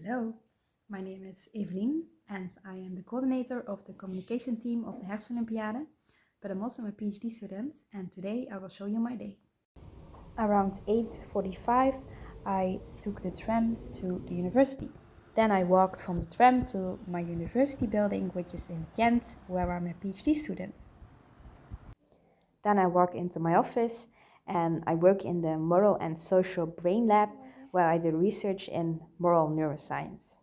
Hello, my name is Evelyne and I am the coordinator of the communication team of the Herfstolympiade, but I'm also a PhD student and today I will show you my day. Around 8:45 I took the tram to the university. Then I walked from the tram to my university building, which is in Ghent, where I'm a PhD student. Then I walk into my office and I work in the Moral and Social Brain Lab, where I do research in moral neuroscience.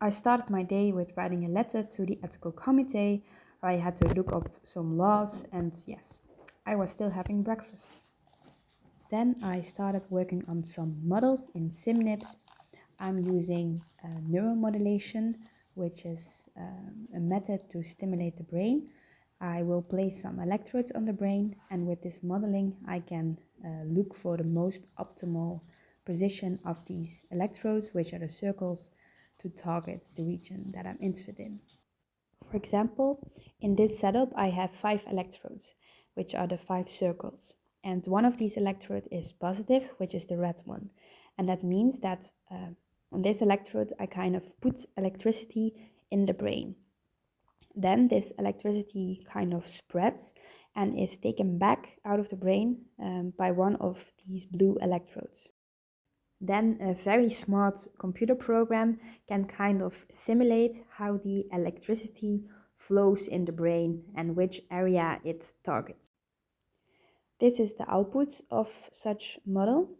I started my day with writing a letter to the ethical committee, where I had to look up some laws, and yes, I was still having breakfast. Then I started working on some models in SimNips. I'm using neuromodulation, which is a method to stimulate the brain. I will place some electrodes on the brain, and with this modeling I can look for the most optimal position of these electrodes, which are the circles, to target the region that I'm interested in. For example, in this setup I have 5 electrodes, which are the 5 circles. And one of these electrodes is positive, which is the red one. And that means that on this electrode I kind of put electricity in the brain. Then this electricity kind of spreads and is taken back out of the brain by one of these blue electrodes. Then a very smart computer program can kind of simulate how the electricity flows in the brain and which area it targets. This is the output of such model,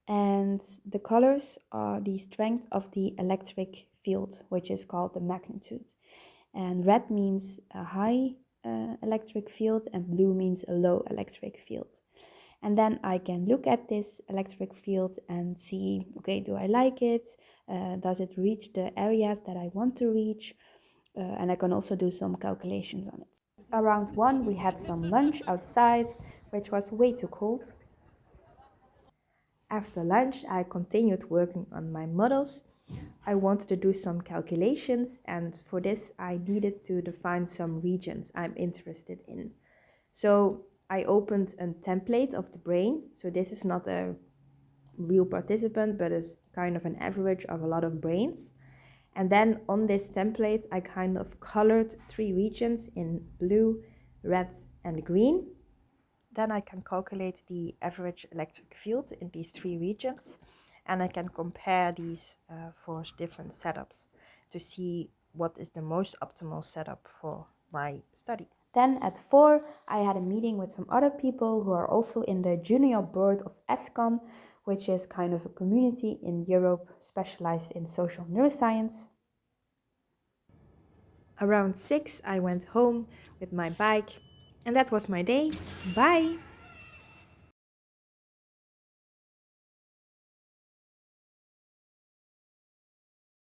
and the colors are the strength of the electric field, which is called the magnitude. And red means a high electric field and blue means a low electric field. And then I can look at this electric field and see, okay, do I like it? Does it reach the areas that I want to reach? And I can also do some calculations on it. Around 1 we had some lunch outside, which was way too cold. After lunch I continued working on my models. I wanted to do some calculations, and for this I needed to define some regions I'm interested in. So I opened a template of the brain. So this is not a real participant, but it's kind of an average of a lot of brains. And then on this template, I kind of colored 3 regions in blue, red, and green. Then I can calculate the average electric field in these 3 regions. And I can compare these for different setups to see what is the most optimal setup for my study. Then at 4, I had a meeting with some other people who are also in the junior board of ESCON, which is kind of a community in Europe specialized in social neuroscience. Around 6, I went home with my bike, and that was my day. Bye!